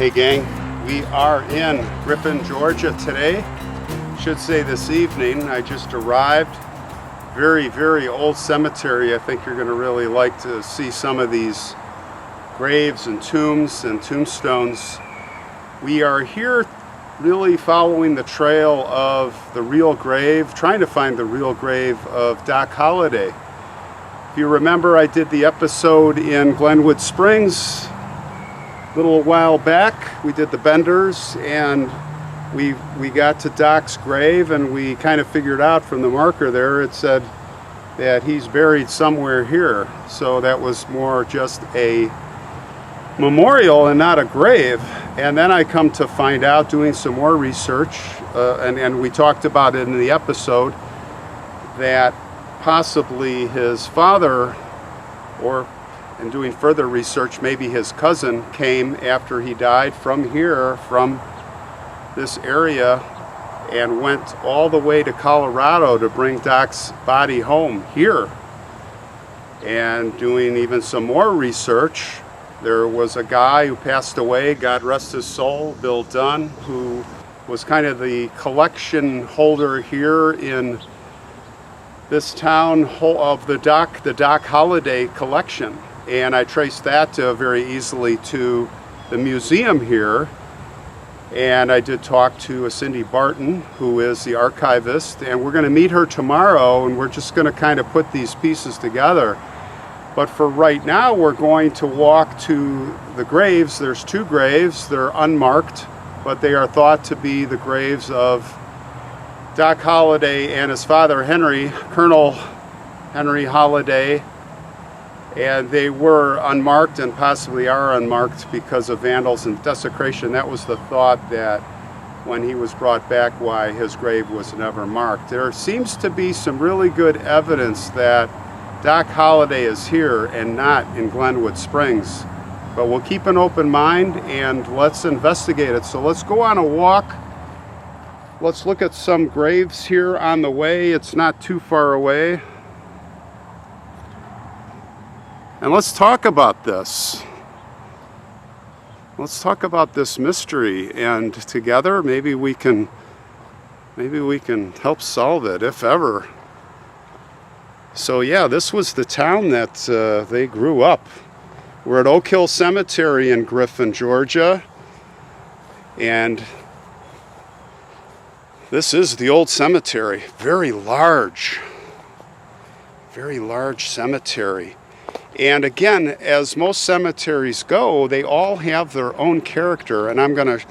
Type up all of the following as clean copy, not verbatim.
Hey gang, we are in Griffin, Georgia today. Should say this evening. I just arrived. Very, very old cemetery. I think you're going to really like to see some of these graves and tombs and tombstones. We are here really following the trail of the real grave, trying to find the real grave of Doc Holliday. If you remember, I did the episode in Glenwood Springs a little while back. We did the benders and we got to Doc's grave, and we kind of figured out from the marker there, it said that he's buried somewhere here. So that was more just a memorial and not a grave. And then I come to find out, doing some more research, and we talked about it in the episode, that possibly his father, or in doing further research, maybe his cousin, came after he died from here, from this area, and went all the way to Colorado to bring Doc's body home here. And doing even some more research, there was a guy who passed away, God rest his soul, Bill Dunn, who was kind of the collection holder here in this town of the Doc Holliday collection. And I traced that very easily to the museum here. And I did talk to Cindy Barton, who is the archivist, and we're going to meet her tomorrow, and we're just going to kind of put these pieces together. But for right now, we're going to walk to the graves. There's two graves. They're unmarked, but they are thought to be the graves of Doc Holliday and his father, Colonel Henry Holliday. And they were unmarked, and possibly are unmarked because of vandals and desecration. That was the thought, that when he was brought back, why his grave was never marked. There seems to be some really good evidence that Doc Holliday is here and not in Glenwood Springs. But we'll keep an open mind and let's investigate it. So let's go on a walk. Let's look at some graves here on the way. It's not too far away. And let's talk about this. Let's talk about this mystery, and together maybe we can help solve it, if ever. So yeah, this was the town that they grew up. We're at Oak Hill Cemetery in Griffin, Georgia, and this is the old cemetery. Very large cemetery. And again, as most cemeteries go, they all have their own character, and I'm going to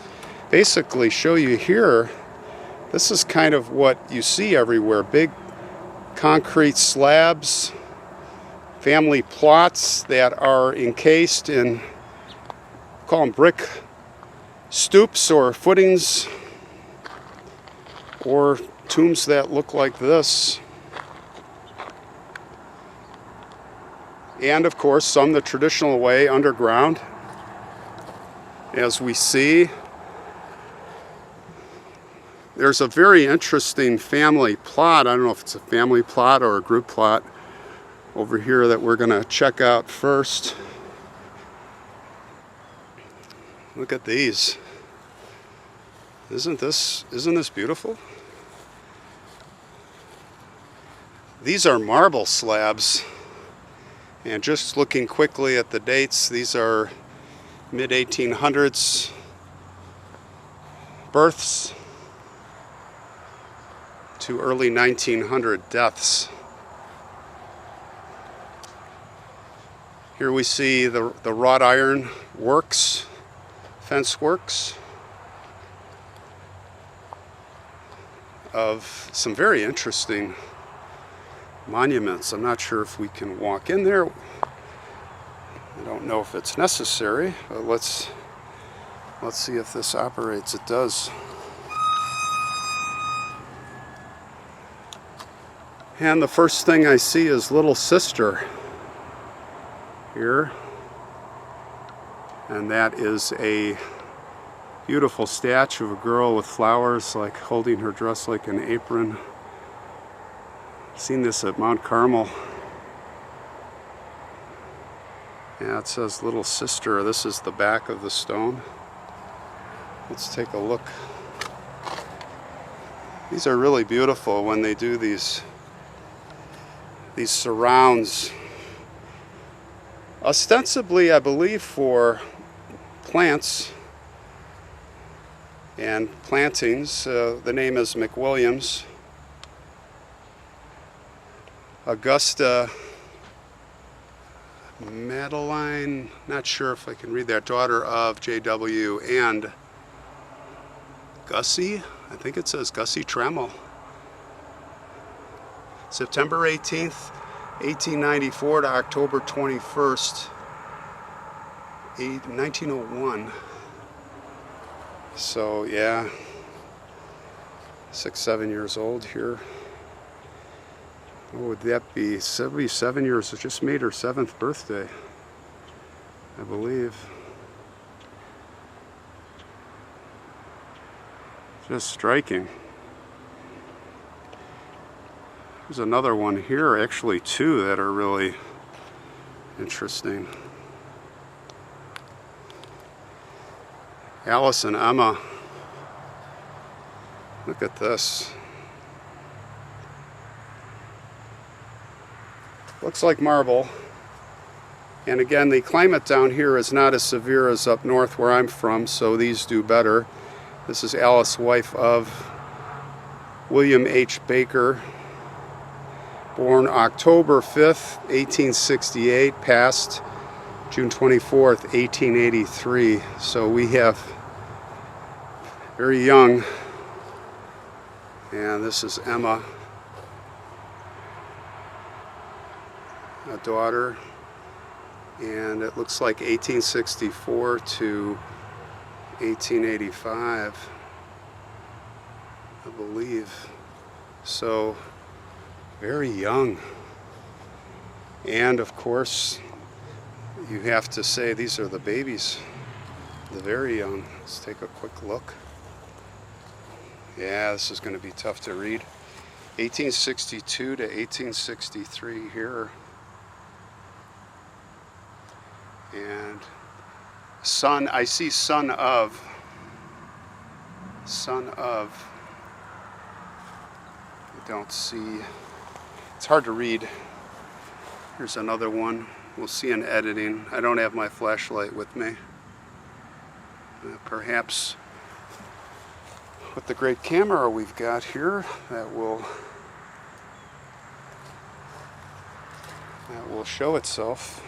basically show you here. This is kind of what you see everywhere. Big concrete slabs, family plots that are encased in, call them brick stoops or footings, or tombs that look like this. And of course, some the traditional way, underground, as we see. There's a very interesting family plot. I don't know if it's a family plot or a group plot over here that we're going to check out first. Look at these. Isn't this beautiful? These are marble slabs. And just looking quickly at the dates, these are mid-1800s births to early 1900 deaths. Here we see the wrought iron works, fence works of some very interesting monuments. I'm not sure if we can walk in there. I don't know if it's necessary, but let's see if this operates. It does. And the first thing I see is Little Sister here, and that is a beautiful statue of a girl with flowers, like holding her dress like an apron. Seen this at Mount Carmel. Yeah, it says Little Sister. This is the back of the stone. Let's take a look. These are really beautiful when they do these surrounds. Ostensibly, I believe, for plants and plantings. The name is McWilliams. Augusta Madeline, not sure if I can read that, daughter of J.W. and Gussie, I think it says Gussie Trammell. September 18th, 1894 to October 21st, 1901. So yeah, 6, 7 years old here. What would that be? 77 years. Just made her 7th birthday, I believe. Just striking. There's another one here, actually 2 that are really interesting. Alice and Emma. Look at this. Looks like marble. And again, the climate down here is not as severe as up north where I'm from, so these do better. This is Alice, wife of William H. Baker, born October 5th, 1868, passed June 24th, 1883. So we have very young. And this is Emma, a daughter, and it looks like 1864 to 1885, I believe. So very young. And of course, you have to say these are the babies, the very young. Let's take a quick look. Yeah, this is going to be tough to read. 1862 to 1863 here. And son, I see son of. I don't see, it's hard to read. Here's another one. We'll see in editing. I don't have my flashlight with me. Perhaps with the great camera we've got here, that will show itself.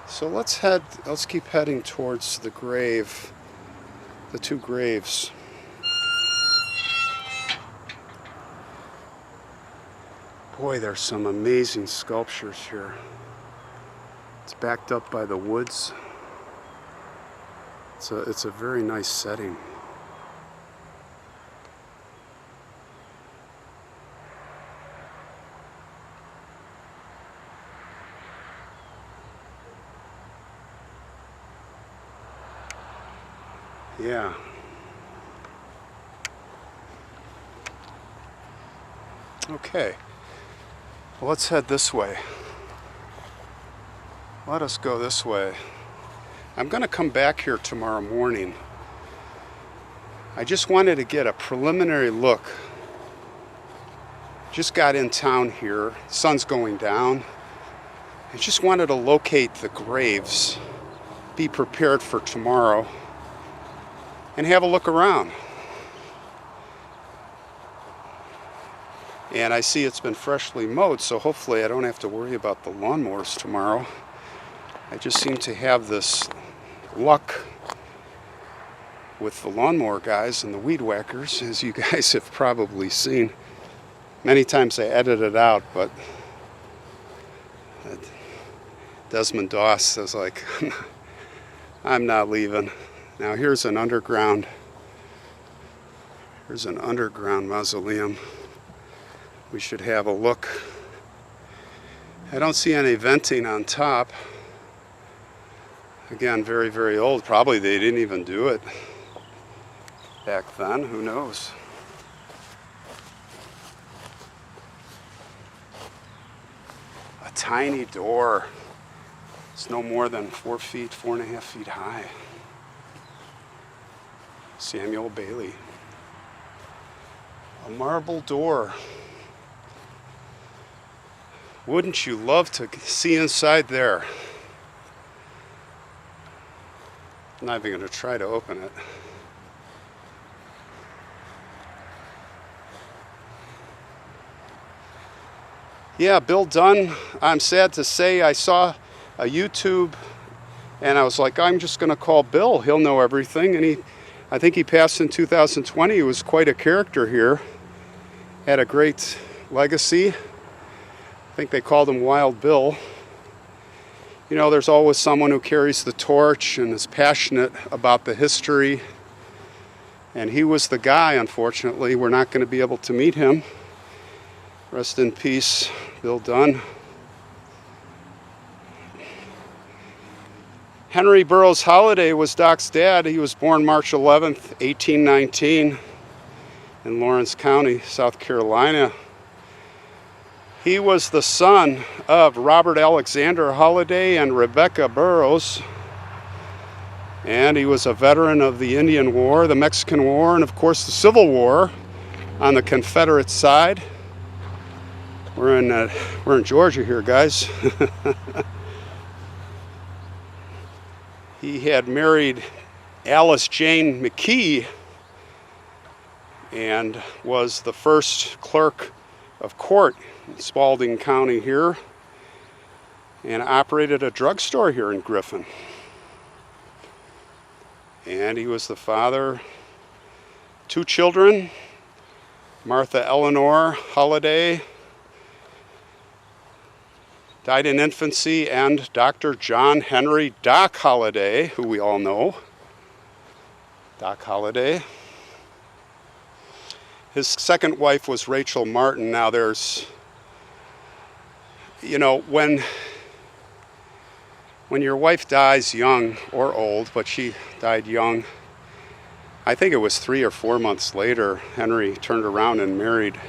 So let's keep heading towards the grave, the 2 graves. Boy, there's some amazing sculptures here. It's backed up by the woods. It's a very nice setting. Yeah. Okay. Well, let's head this way. Let us go this way. I'm going to come back here tomorrow morning. I just wanted to get a preliminary look. Just got in town here. The sun's going down. I just wanted to locate the graves, be prepared for tomorrow, and have a look around. And I see it's been freshly mowed, so hopefully I don't have to worry about the lawnmowers tomorrow. I just seem to have this luck with the lawnmower guys and the weed whackers, as you guys have probably seen. Many times I edit it out, but Desmond Doss was like, I'm not leaving. Now here's an underground mausoleum. We should have a look. I don't see any venting on top. Again, very, very old. Probably they didn't even do it back then. Who knows? A tiny door. It's no more than 4 feet, 4.5 feet high. Samuel Bailey. A marble door. Wouldn't you love to see inside there? I'm not even going to try to open it. Yeah, Bill Dunn, I'm sad to say, I saw a YouTube and I was like, I'm just going to call Bill. He'll know everything. And I think he passed in 2020. He was quite a character here. Had a great legacy. I think they called him Wild Bill. You know, there's always someone who carries the torch and is passionate about the history. And he was the guy, unfortunately. We're not going to be able to meet him. Rest in peace, Bill Dunn. Henry Burroughs Holliday was Doc's dad. He was born March 11th, 1819 in Lawrence County, South Carolina. He was the son of Robert Alexander Holliday and Rebecca Burroughs. And he was a veteran of the Indian War, the Mexican War, and of course the Civil War on the Confederate side. We're in Georgia here, guys. He had married Alice Jane McKee and was the first clerk of court in Spalding County here and operated a drugstore here in Griffin. And he was the father of 2 children, Martha Eleanor Holliday, died in infancy, and Dr. John Henry Doc Holliday, who we all know. Doc Holliday. His second wife was Rachel Martin. Now there's, you know, when your wife dies young or old, but she died young, I think it was 3 or 4 months later, Henry turned around and married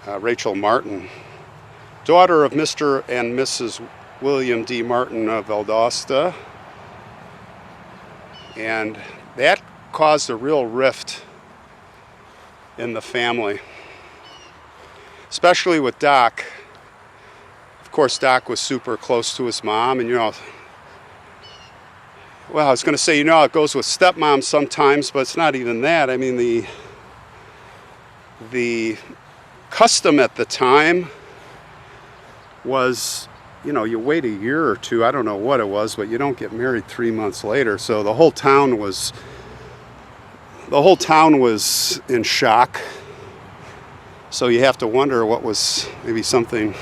Rachel Martin, daughter of Mr. and Mrs. William D. Martin of Valdosta. And that caused a real rift in the family, especially with Doc. Of course, Doc was super close to his mom, and you know, well, I was going to say, you know, it goes with stepmoms sometimes, but it's not even that. I mean, the custom at the time was, you know, you wait a year or two, I don't know what it was, but you don't get married 3 months later. So the whole town was in shock. So you have to wonder what was, maybe something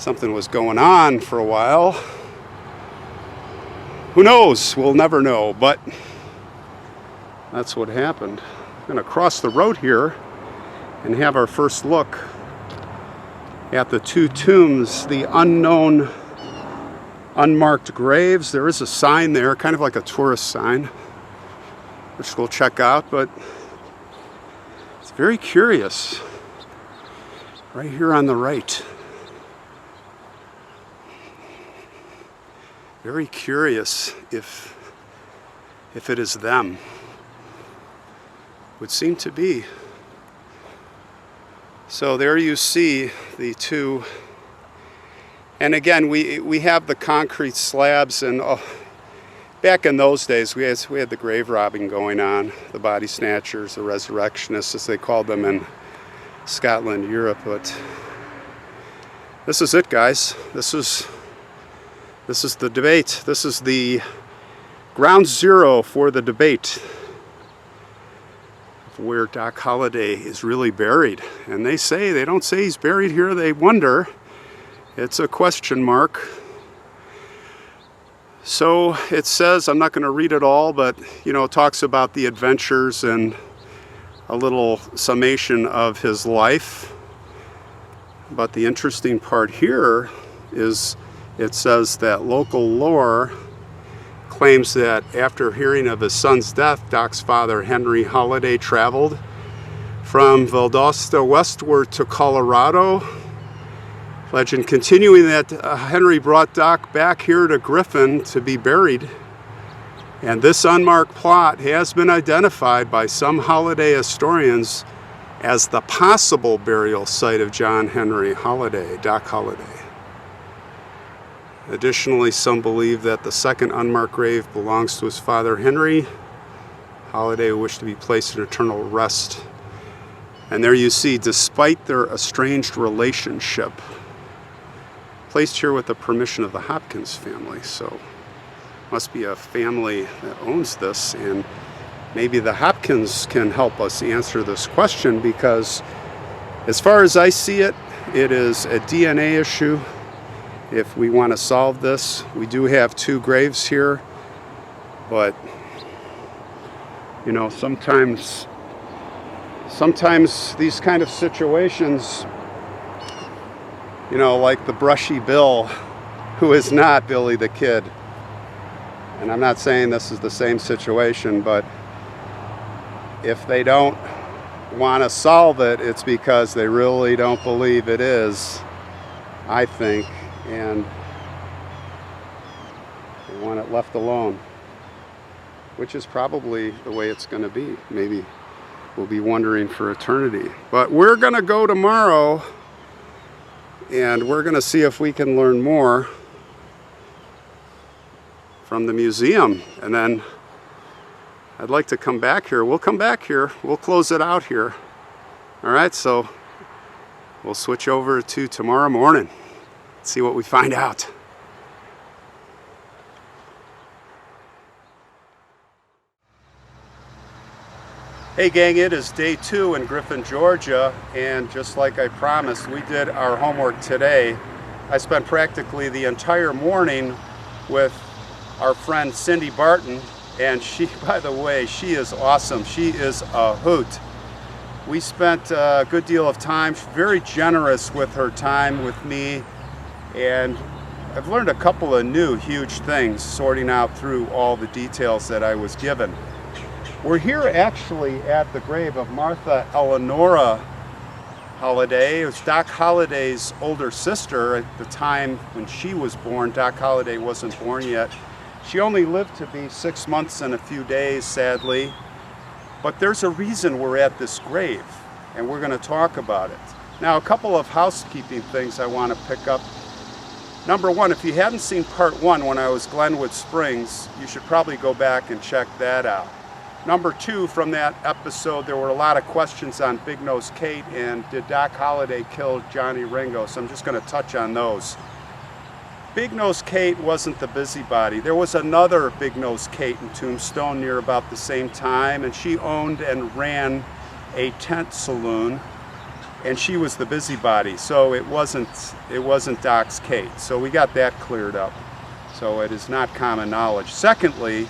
was going on for a while. Who knows? We'll never know, but that's what happened. I'm going to cross the road here and have our first look at the 2 tombs, the unknown, unmarked graves. There is a sign there, kind of like a tourist sign, which we'll check out, but it's very curious. Right here on the right. Very curious if it is them. Would seem to be. So there you see the 2, and again we have the concrete slabs, and back in those days we had the grave robbing going on, the body snatchers, the resurrectionists as they called them in Scotland, Europe. But this is it, guys. This is the debate. This is the ground zero for the debate where Doc Holliday is really buried. And they don't say he's buried here, they wonder. It's a question mark. So it says, I'm not going to read it all, but you know, it talks about the adventures and a little summation of his life. But the interesting part here is it says that local lore claims that after hearing of his son's death, Doc's father, Henry Holliday, traveled from Valdosta westward to Colorado. Legend continuing that Henry brought Doc back here to Griffin to be buried And this unmarked plot has been identified by some Holliday historians as the possible burial site of John Henry Holliday, Doc Holliday. Additionally, some believe that the second unmarked grave belongs to his father Henry Holliday, who wished to be placed in eternal rest. And there you see, despite their estranged relationship, placed here with the permission of the Hopkins family. So must be a family that owns this, and maybe the Hopkins can help us answer this question, because as far as I see it, it is a DNA issue. If we want to solve this, we do have two graves here, but you know, sometimes these kind of situations, you know, like the brushy Bill, who is not Billy the Kid. And I'm not saying this is the same situation, but if they don't want to solve it, it's because they really don't believe it is, I think, and they want it left alone, which is probably the way it's going to be. Maybe we'll be wondering for eternity. But we're going to go tomorrow, and we're going to see if we can learn more from the museum. And then I'd like to come back here. We'll come back here. We'll close it out here. All right, so we'll switch over to tomorrow morning. See what we find out. Hey gang, it is day 2 in Griffin, Georgia, and just like I promised, we did our homework today. I spent practically the entire morning with our friend Cindy Barton, and she, by the way, she is awesome. She is a hoot. We spent a good deal of time, very generous with her time with me, and I've learned a couple of new huge things sorting out through all the details that I was given. We're here actually at the grave of Martha Eleonora Holliday. It was Doc Holliday's older sister at the time when she was born. Doc Holliday wasn't born yet. She only lived to be 6 months and a few days, sadly. But there's a reason we're at this grave, and we're going to talk about it. Now, a couple of housekeeping things I want to pick up. Number one, if you hadn't seen part 1 when I was Glenwood Springs, you should probably go back and check that out. Number 2, from that episode, there were a lot of questions on Big Nose Kate and did Doc Holliday kill Johny Ringo? So I'm just going to touch on those. Big Nose Kate wasn't the busybody. There was another Big Nose Kate in Tombstone near about the same time, and she owned and ran a tent saloon, and she was the busybody. So it wasn't Doc's Kate. So we got that cleared up. So it is not common knowledge. Secondly,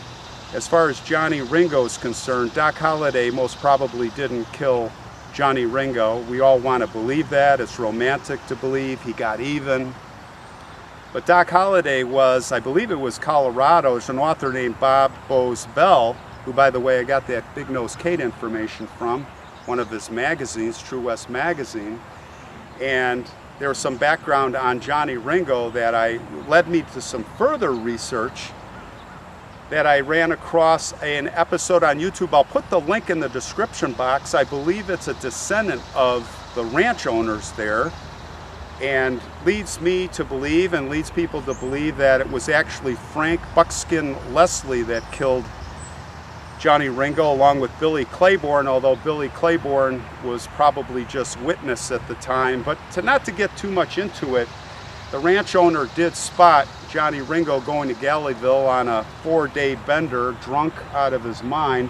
as far as Johny Ringo is concerned, Doc Holliday most probably didn't kill Johny Ringo. We all want to believe that. It's romantic to believe he got even. But Doc Holliday was, I believe it was Colorado, there's an author named Bob Bose Bell, who, by the way, I got that Big Nose Kate information from one of his magazines, True West Magazine. And there was some background on Johny Ringo that led me to some further research that I ran across an episode on YouTube. I'll put the link in the description box. I believe it's a descendant of the ranch owners there, and leads me to believe, and leads people to believe, that it was actually Frank Buckskin Leslie that killed Johny Ringo along with Billy Claiborne, although Billy Claiborne was probably just witness at the time. But not to get too much into it, the ranch owner did spot Johny Ringo going to Gallyville on a 4-day bender, drunk out of his mind,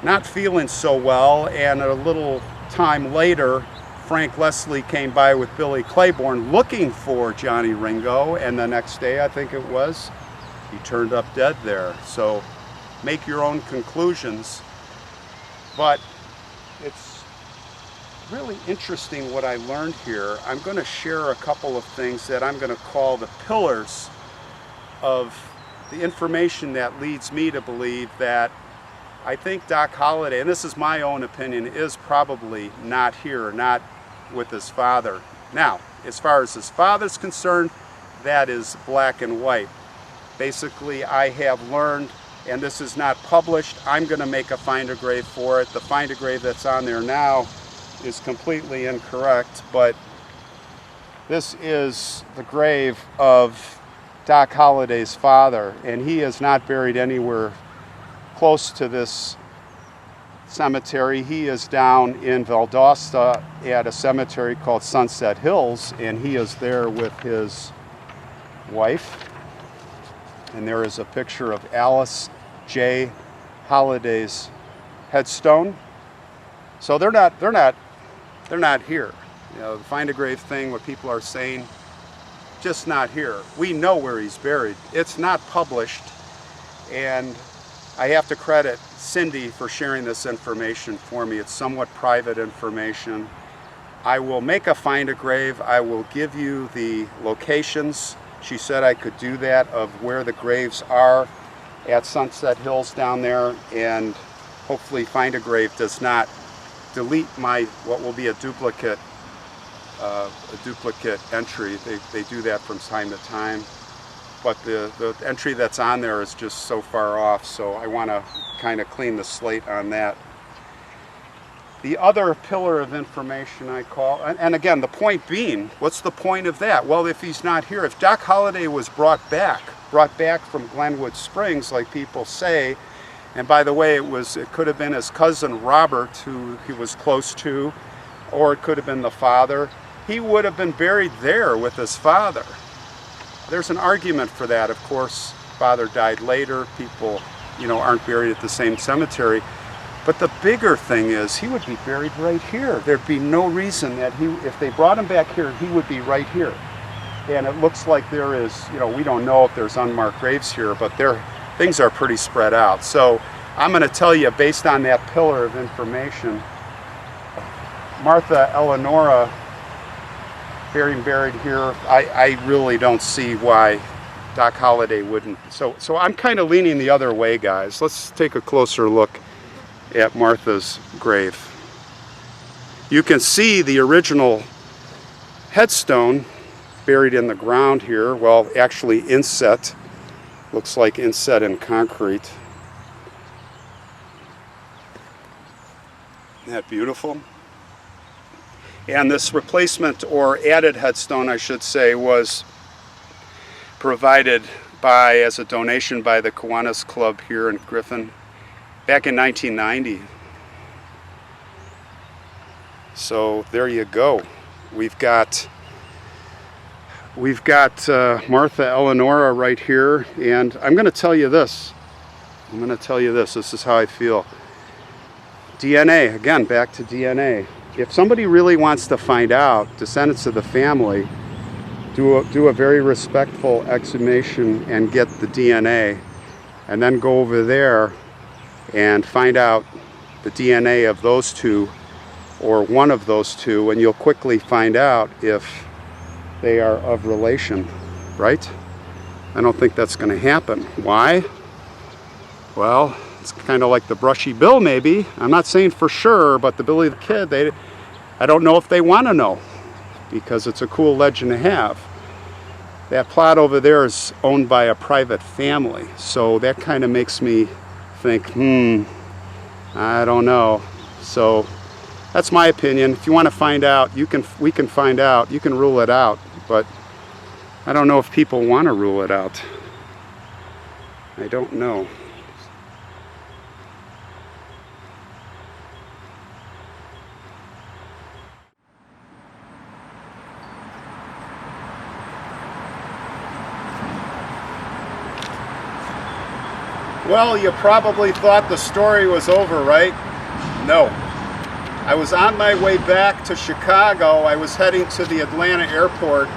not feeling so well, and a little time later, Frank Leslie came by with Billy Claiborne looking for Johny Ringo, and the next day, I think it was, he turned up dead there. So make your own conclusions, but it's really interesting what I learned here. I'm going to share a couple of things that I'm going to call the pillars of the information that leads me to believe that I think Doc Holliday, and this is my own opinion, is probably not here, not with his father. Now, as far as his father's concerned, that is black and white. Basically, I have learned and this is not published, I'm going to make a find a grave for it. The find a grave that's on there now is completely incorrect, but this is the grave of Doc Holliday's father, and he is not buried anywhere close to this cemetery. He is down in Valdosta at a cemetery called Sunset Hills, and he is there with his wife. And there is a picture of Alice J. Holliday's headstone. So they're not here. You know, the find a grave thing, what people are saying, just not here. We know where he's buried. It's not published, and I have to credit Cindy for sharing this information for me. It's somewhat private information. I will make a find a grave. I will give you the locations. She said I could do that, of where the graves are at Sunset Hills down there, and hopefully find a grave does not delete what will be a duplicate entry. They do that from time to time, but the entry that's on there is just so far off, so I want to kind of clean the slate on that. The other pillar of information I call, and again, the point being, what's the point of that? Well, if he's not here, if Doc Holliday was brought back from Glenwood Springs, like people say, and by the way, it could have been his cousin Robert, who he was close to, or it could have been the father. He would have been buried there with his father. There's an argument for that. Of course, father died later. People, aren't buried at the same cemetery. But the bigger thing is, he would be buried right here. There'd be no reason that if they brought him back here, he would be right here. And it looks like there is, we don't know if there's unmarked graves here, but things are pretty spread out. So I'm going to tell you, based on that pillar of information, Martha Eleonora being buried here, I really don't see why Doc Holliday wouldn't. So I'm kind of leaning the other way, guys. Let's take a closer look at Martha's grave. You can see the original headstone buried in the ground here. Well, actually inset. Looks like inset in concrete. Isn't that beautiful? And this replacement, or added headstone, I should say, was provided as a donation by the Kiwanis Club here in Griffin back in 1990. So there you go. We've got Martha Eleonora right here, and I'm going to tell you this. This is how I feel. DNA, again, back to DNA. If somebody really wants to find out, descendants of the family, do a very respectful exhumation and get the DNA, and then go over there and find out the DNA of those two, or one of those two, and you'll quickly find out if they are of relation, right? I don't think that's going to happen. Why? Well, it's kind of like the Brushy Bill, maybe. I'm not saying for sure, but the Billy the Kid, I don't know if they want to know, because it's a cool legend to have. That plot over there is owned by a private family, so that kind of makes me think, I don't know. So that's my opinion. If you want to find out, we can find out. You can rule it out, but I don't know if people want to rule it out. I don't know. Well, you probably thought the story was over, right? No. I was on my way back to Chicago. I was heading to the Atlanta airport,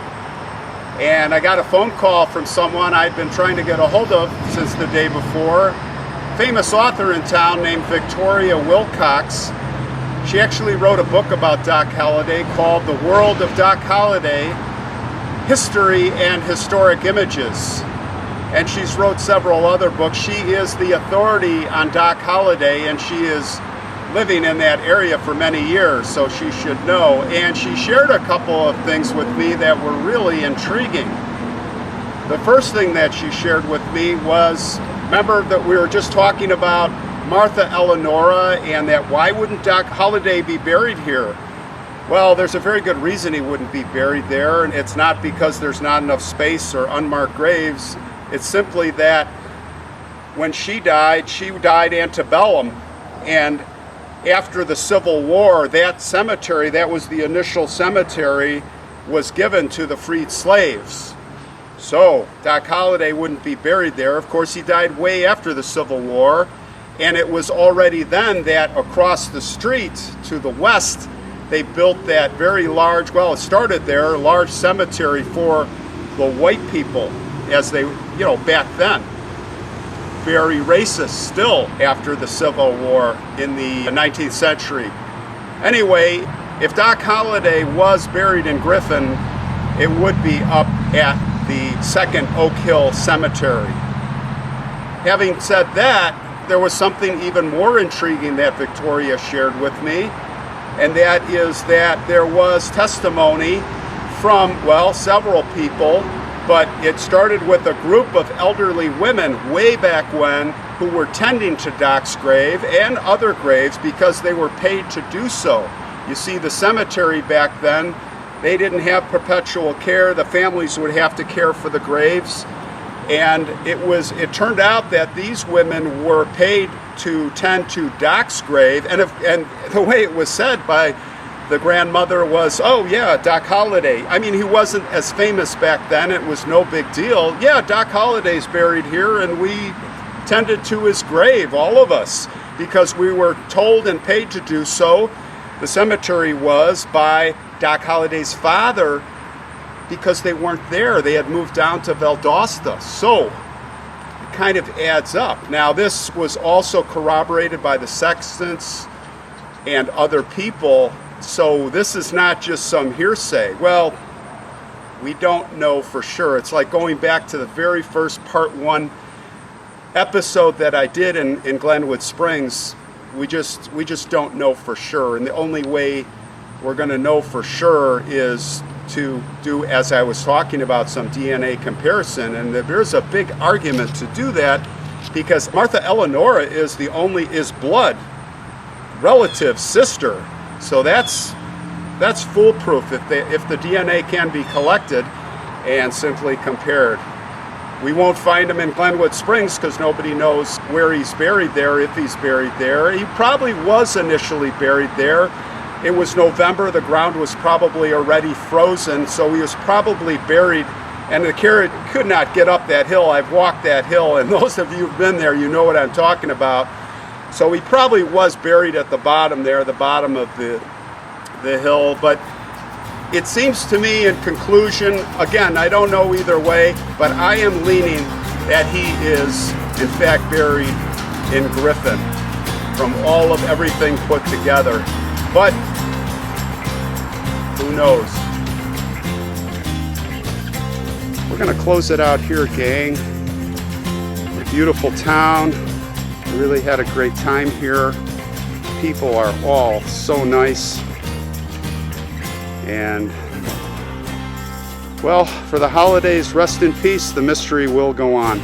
and I got a phone call from someone I'd been trying to get a hold of since the day before. Famous author in town named Victoria Wilcox. She actually wrote a book about Doc Holliday called The World of Doc Holliday, History and Historic Images. And she's wrote several other books. She is the authority on Doc Holliday, and she is living in that area for many years, so she should know. And she shared a couple of things with me that were really intriguing. The first thing that she shared with me was Remember that we were just talking about Martha Eleonora and that why wouldn't Doc Holliday be buried here? Well, there's a very good reason he wouldn't be buried there, and it's not because there's not enough space or unmarked graves. It's simply that when she died antebellum, and after the Civil War, that cemetery, that was the initial cemetery, was given to the freed slaves. So Doc Holliday wouldn't be buried there. Of course, he died way after the Civil War, and it was already then that across the street to the west, they built that very large, well, it started there, a large cemetery for the white people, as they, back then. Very racist still after the Civil War in the 19th century. Anyway, if Doc Holliday was buried in Griffin, it would be up at the Second Oak Hill Cemetery. Having said that, there was something even more intriguing that Victoria shared with me, and that is that there was testimony from, well, several people, but it started with a group of elderly women way back when who were tending to Doc's grave and other graves because they were paid to do so. You see, the cemetery back then, they didn't have perpetual care. The families would have to care for the graves. And it turned out that these women were paid to tend to Doc's grave. And the way it was said by the grandmother was, oh yeah, Doc Holliday. I mean, he wasn't as famous back then. It was no big deal. Yeah, Doc Holliday's buried here, and we tended to his grave, all of us, because we were told and paid to do so. The cemetery was by Doc Holliday's father, because they weren't there. They had moved down to Valdosta. So it kind of adds up. Now, this was also corroborated by the sextants and other people. So this is not just some hearsay. Well, we don't know for sure. It's like going back to the very first part 1 episode that I did in Glenwood Springs. We just don't know for sure. And the only way we're going to know for sure is to do, as I was talking about, some DNA comparison. And there's a big argument to do that because Martha Eleonora is blood relative sister. So that's foolproof if the DNA can be collected and simply compared. We won't find him in Glenwood Springs because nobody knows where he's buried there, if he's buried there. He probably was initially buried there. It was November, the ground was probably already frozen, so he was probably buried, and the carrot could not get up that hill. I've walked that hill, and those of you who've been there, you know what I'm talking about. So he probably was buried at the bottom there, the bottom of the hill. But it seems to me, in conclusion, again, I don't know either way, but I am leaning that he is, in fact, buried in Griffin from all of everything put together. But who knows? We're going to close it out here, gang. A beautiful town. We really had a great time here. People are all so nice. And, well, for the holidays, rest in peace. The mystery will go on.